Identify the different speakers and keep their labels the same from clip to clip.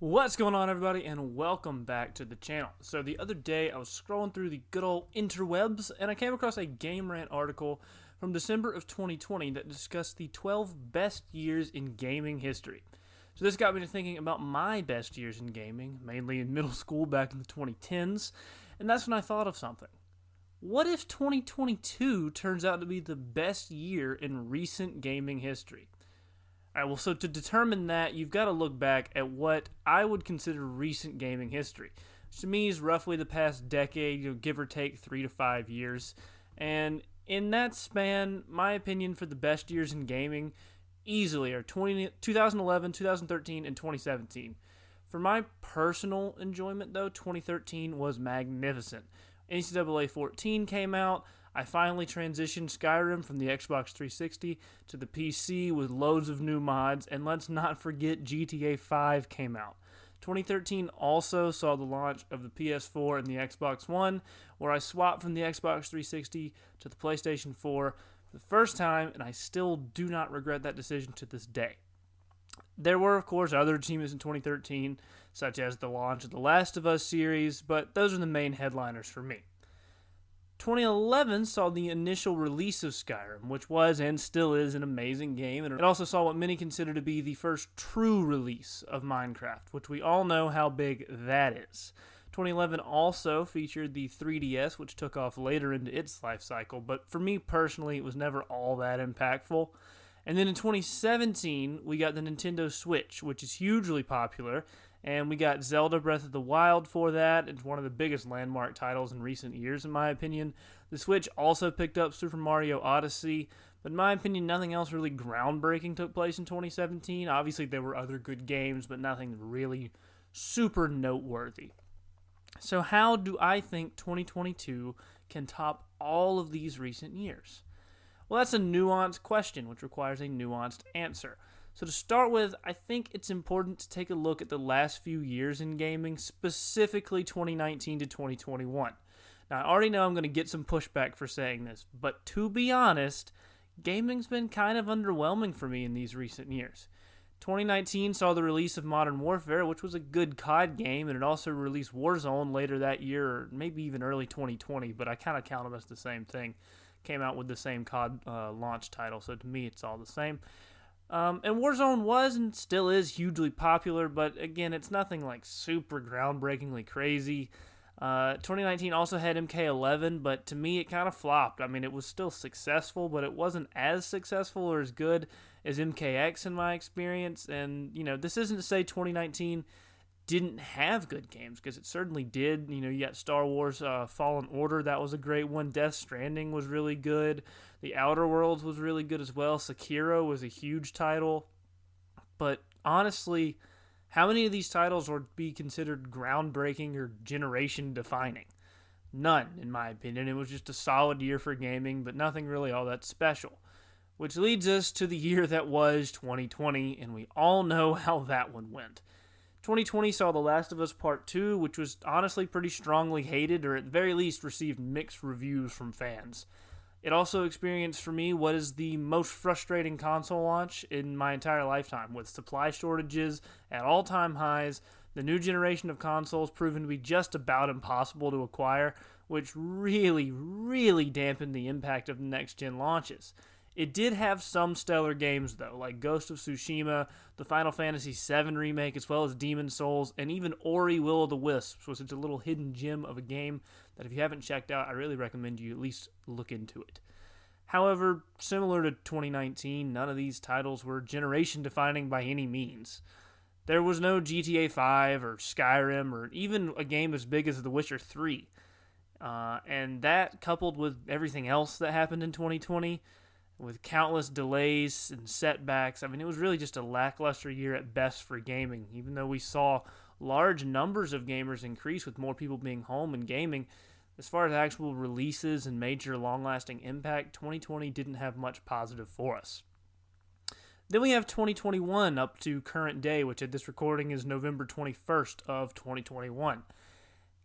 Speaker 1: What's going on, everybody, and welcome back to the channel. So the other day I was scrolling through the good old interwebs and I came across a Game Rant article from December of 2020 that discussed the 12 best years in gaming history. So this got me to thinking about my best years in gaming, mainly in middle school back in the 2010s, and that's when I thought of something. What if 2022 turns out to be the best year in recent gaming history? Alright, well, so to determine that, you've got to look back at what I would consider recent gaming history, which to me is roughly the past decade, give or take 3 to 5 years. And in that span, my opinion for the best years in gaming easily are 2011, 2013, and 2017. For my personal enjoyment, though, 2013 was magnificent. NCAA 14 came out. I finally transitioned Skyrim from the Xbox 360 to the PC with loads of new mods, and let's not forget GTA 5 came out. 2013 also saw the launch of the PS4 and the Xbox One, where I swapped from the Xbox 360 to the PlayStation 4 for the first time, and I still do not regret that decision to this day. There were, of course, other achievements in 2013, such as the launch of the Last of Us series, but those are the main headliners for me. 2011 saw the initial release of Skyrim, which was and still is an amazing game, and it also saw what many consider to be the first true release of Minecraft, which we all know how big that is. 2011 also featured the 3DS, which took off later into its life cycle, but for me personally, it was never all that impactful. And then in 2017, we got the Nintendo Switch, which is hugely popular, and we got Zelda Breath of the Wild for that. It's one of the biggest landmark titles in recent years, in my opinion. The Switch also picked up Super Mario Odyssey, but in my opinion, nothing else really groundbreaking took place in 2017. Obviously, there were other good games, but nothing really super noteworthy. So how do I think 2022 can top all of these recent years? Well, that's a nuanced question, which requires a nuanced answer. So to start with, I think it's important to take a look at the last few years in gaming, specifically 2019 to 2021. Now, I already know I'm going to get some pushback for saying this, but to be honest, gaming's been kind of underwhelming for me in these recent years. 2019 saw the release of Modern Warfare, which was a good COD game, and it also released Warzone later that year, or maybe even early 2020, but I kind of count them as the same thing. Came out with the same COD launch title, so to me it's all the same. And Warzone was and still is hugely popular, but again, it's nothing like super groundbreakingly crazy. 2019 also had MK11, but to me it kind of flopped. I mean, it was still successful, but it wasn't as successful or as good as MKX in my experience. And, this isn't to say 2019 didn't have good games, because it certainly did. You got Star Wars Fallen Order, that was a great one. Death Stranding was really good. The Outer Worlds was really good as well. Sekiro was a huge title. But honestly, how many of these titles would be considered groundbreaking or generation defining? None, in my opinion. It was just a solid year for gaming, but nothing really all that special. Which leads us to the year that was 2020, and we all know how that one went. 2020 saw The Last of Us Part 2, which was honestly pretty strongly hated, or at the very least received mixed reviews from fans. It also experienced for me what is the most frustrating console launch in my entire lifetime, with supply shortages at all-time highs, the new generation of consoles proven to be just about impossible to acquire, which really, really dampened the impact of the next-gen launches. It did have some stellar games, though, like Ghost of Tsushima, the Final Fantasy VII Remake, as well as Demon's Souls, and even Ori Will of the Wisps, which is a little hidden gem of a game that if you haven't checked out, I really recommend you at least look into it. However, similar to 2019, none of these titles were generation-defining by any means. There was no GTA 5 or Skyrim or even a game as big as The Witcher 3. And that, coupled with everything else that happened in 2020, with countless delays and setbacks, it was really just a lackluster year at best for gaming. Even though we saw large numbers of gamers increase with more people being home and gaming, as far as actual releases and major long-lasting impact, 2020 didn't have much positive for us. Then we have 2021 up to current day, which at this recording is November 21st of 2021.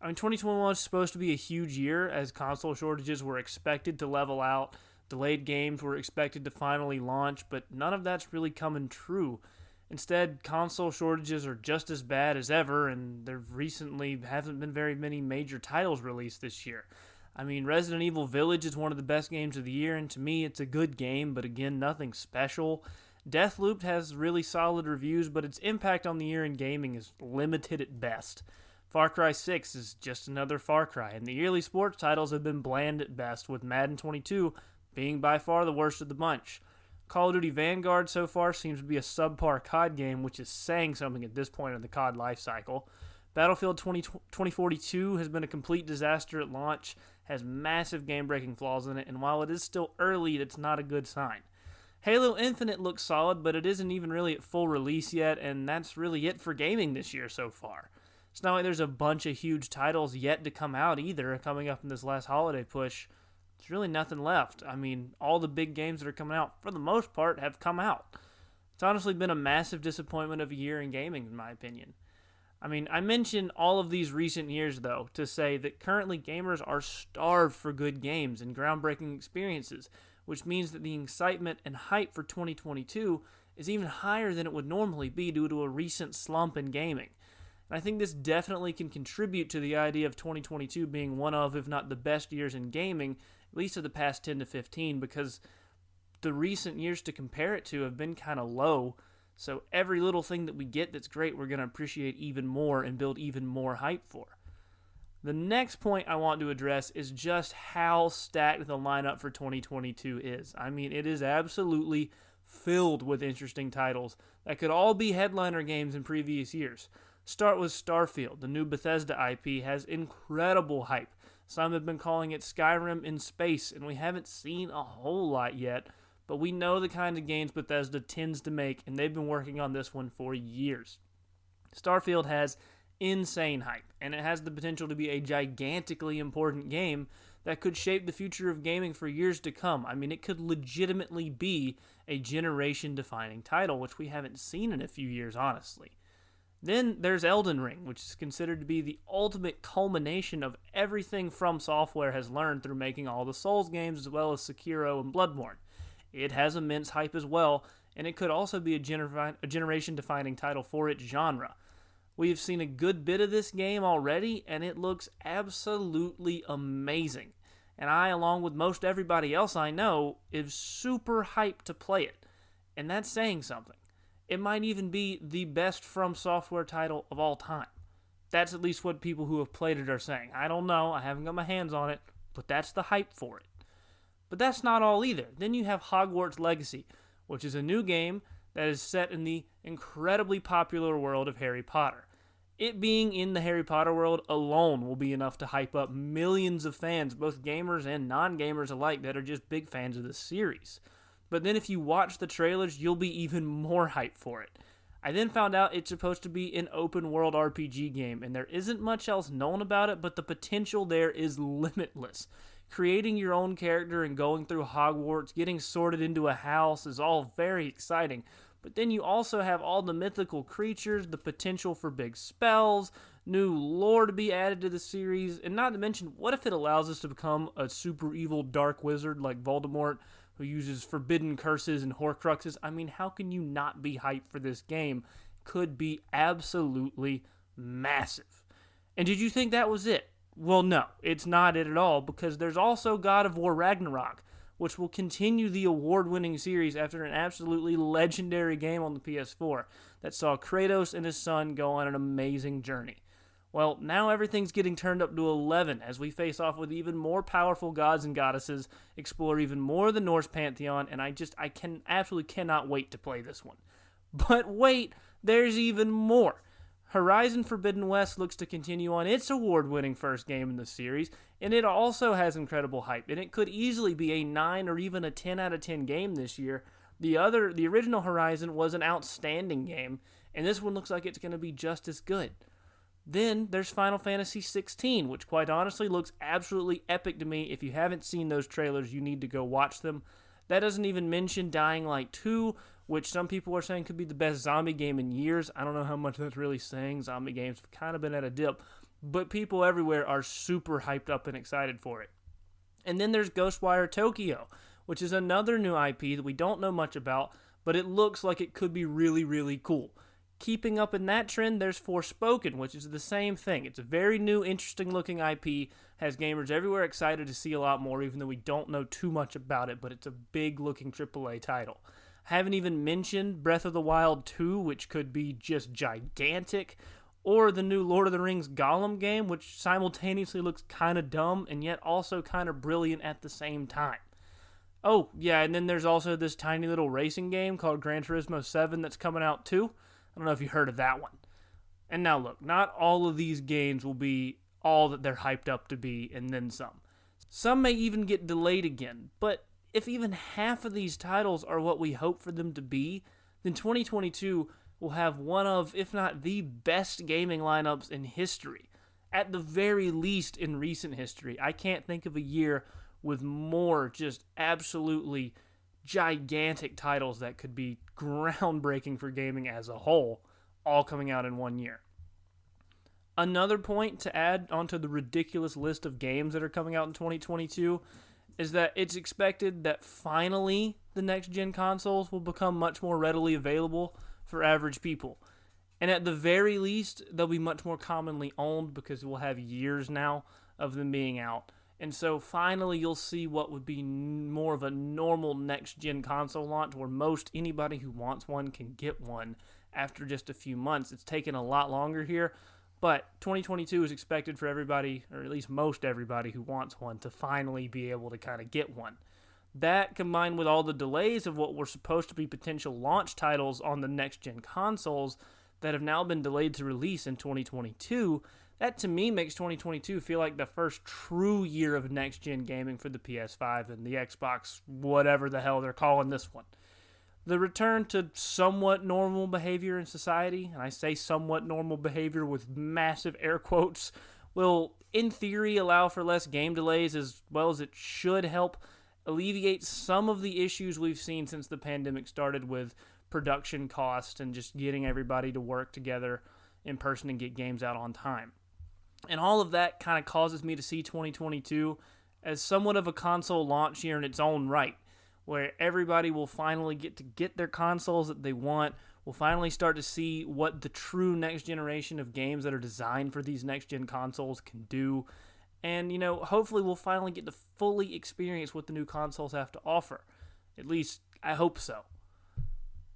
Speaker 1: 2021 was supposed to be a huge year as console shortages were expected to level out. Delayed games were expected to finally launch, but none of that's really coming true. Instead, console shortages are just as bad as ever, and there recently haven't been very many major titles released this year. I mean, Resident Evil Village is one of the best games of the year, and to me, it's a good game, but again, nothing special. Deathloop has really solid reviews, but its impact on the year in gaming is limited at best. Far Cry 6 is just another Far Cry, and the yearly sports titles have been bland at best, with Madden 22 being by far the worst of the bunch. Call of Duty Vanguard so far seems to be a subpar COD game, which is saying something at this point in the COD lifecycle. Battlefield 2042 has been a complete disaster at launch, has massive game-breaking flaws in it, and while it is still early, it's not a good sign. Halo Infinite looks solid, but it isn't even really at full release yet, and that's really it for gaming this year so far. It's not like there's a bunch of huge titles yet to come out either, coming up in this last holiday push. There's really nothing left. I mean, all the big games that are coming out, for the most part, have come out. It's honestly been a massive disappointment of a year in gaming, in my opinion. I mean, I mentioned all of these recent years, though, to say that currently gamers are starved for good games and groundbreaking experiences, which means that the excitement and hype for 2022 is even higher than it would normally be due to a recent slump in gaming. And I think this definitely can contribute to the idea of 2022 being one of, if not the best years in gaming, at least of the past 10 to 15, because the recent years to compare it to have been kind of low. So every little thing that we get that's great, we're going to appreciate even more and build even more hype for. The next point I want to address is just how stacked the lineup for 2022 is. I mean, it is absolutely filled with interesting titles that could all be headliner games in previous years. Start with Starfield. The new Bethesda IP has incredible hype. Some have been calling it Skyrim in space, and we haven't seen a whole lot yet, but we know the kind of games Bethesda tends to make, and they've been working on this one for years. Starfield has insane hype, and it has the potential to be a gigantically important game that could shape the future of gaming for years to come. I mean, it could legitimately be a generation-defining title, which we haven't seen in a few years, honestly. Then there's Elden Ring, which is considered to be the ultimate culmination of everything From Software has learned through making all the Souls games as well as Sekiro and Bloodborne. It has immense hype as well, and it could also be a generation-defining title for its genre. We've seen a good bit of this game already, and it looks absolutely amazing. And I, along with most everybody else I know, is super hyped to play it. And that's saying something. It might even be the best From Software title of all time. That's at least what people who have played it are saying. I don't know, I haven't got my hands on it, but that's the hype for it. But that's not all either. Then you have Hogwarts Legacy, which is a new game that is set in the incredibly popular world of Harry Potter. It being in the Harry Potter world alone will be enough to hype up millions of fans, both gamers and non-gamers alike, that are just big fans of the series. But then if you watch the trailers, you'll be even more hyped for it. I then found out it's supposed to be an open-world RPG game, and there isn't much else known about it, but the potential there is limitless. Creating your own character and going through Hogwarts, getting sorted into a house is all very exciting. But then you also have all the mythical creatures, the potential for big spells, new lore to be added to the series, and not to mention, what if it allows us to become a super evil dark wizard like Voldemort, who uses forbidden curses and Horcruxes? I mean, how can you not be hyped for this game? Could be absolutely massive. And did you think that was it? Well, no, it's not it at all, because there's also God of War Ragnarok, which will continue the award-winning series after an absolutely legendary game on the PS4 that saw Kratos and his son go on an amazing journey. Well, now everything's getting turned up to 11 as we face off with even more powerful gods and goddesses, explore even more of the Norse pantheon, and I absolutely cannot wait to play this one. But wait, there's even more. Horizon Forbidden West looks to continue on its award-winning first game in the series, and it also has incredible hype, and it could easily be a 9 or even a 10 out of 10 game this year. The original Horizon was an outstanding game, and this one looks like it's going to be just as good. Then there's Final Fantasy XVI, which quite honestly looks absolutely epic to me. If you haven't seen those trailers, you need to go watch them. That doesn't even mention Dying Light 2, which some people are saying could be the best zombie game in years. I don't know how much that's really saying. Zombie games have kind of been at a dip, but people everywhere are super hyped up and excited for it. And then there's Ghostwire Tokyo, which is another new IP that we don't know much about, but it looks like it could be really, really cool. Keeping up in that trend, there's Forspoken, which is the same thing. It's a very new, interesting-looking IP, has gamers everywhere excited to see a lot more, even though we don't know too much about it, but it's a big-looking AAA title. I haven't even mentioned Breath of the Wild 2, which could be just gigantic, or the new Lord of the Rings Gollum game, which simultaneously looks kind of dumb and yet also kind of brilliant at the same time. Oh, yeah, and then there's also this tiny little racing game called Gran Turismo 7 that's coming out too. I don't know if you heard of that one. And now look, not all of these games will be all that they're hyped up to be and then some. Some may even get delayed again, but if even half of these titles are what we hope for them to be, then 2022 will have one of, if not the best gaming lineups in history. At the very least in recent history. I can't think of a year with more just absolutely gigantic titles that could be groundbreaking for gaming as a whole, all coming out in one year. Another point to add onto the ridiculous list of games that are coming out in 2022 is that it's expected that finally the next-gen consoles will become much more readily available for average people. And at the very least, they'll be much more commonly owned because we'll have years now of them being out. And so finally you'll see what would be more of a normal next-gen console launch where most anybody who wants one can get one after just a few months. It's taken a lot longer here, but 2022 is expected for everybody, or at least most everybody who wants one, to finally be able to kind of get one. That, combined with all the delays of what were supposed to be potential launch titles on the next-gen consoles that have now been delayed to release in 2022, that to me makes 2022 feel like the first true year of next-gen gaming for the PS5 and the Xbox, whatever the hell they're calling this one. The return to somewhat normal behavior in society, and I say somewhat normal behavior with massive air quotes, will, in theory, allow for less game delays as well as it should help alleviate some of the issues we've seen since the pandemic started with production costs and just getting everybody to work together in person and get games out on time. And all of that kind of causes me to see 2022 as somewhat of a console launch year in its own right, where everybody will finally get their consoles that they want. We'll finally start to see what the true next generation of games that are designed for these next-gen consoles can do. And, hopefully we'll finally get to fully experience what the new consoles have to offer. At least, I hope so.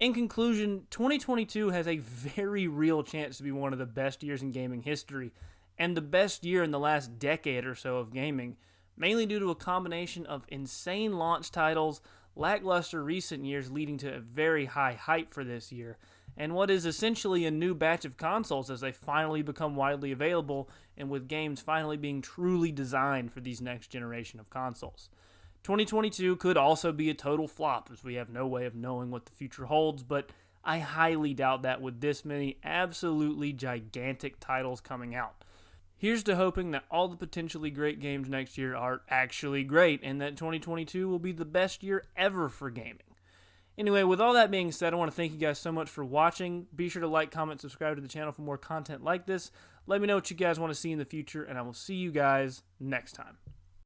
Speaker 1: In conclusion, 2022 has a very real chance to be one of the best years in gaming history, and the best year in the last decade or so of gaming, mainly due to a combination of insane launch titles, lackluster recent years leading to a very high hype for this year, and what is essentially a new batch of consoles as they finally become widely available and with games finally being truly designed for these next generation of consoles. 2022 could also be a total flop as we have no way of knowing what the future holds, but I highly doubt that with this many absolutely gigantic titles coming out. Here's to hoping that all the potentially great games next year are actually great and that 2022 will be the best year ever for gaming. Anyway, with all that being said, I want to thank you guys so much for watching. Be sure to like, comment, subscribe to the channel for more content like this. Let me know what you guys want to see in the future, and I will see you guys next time.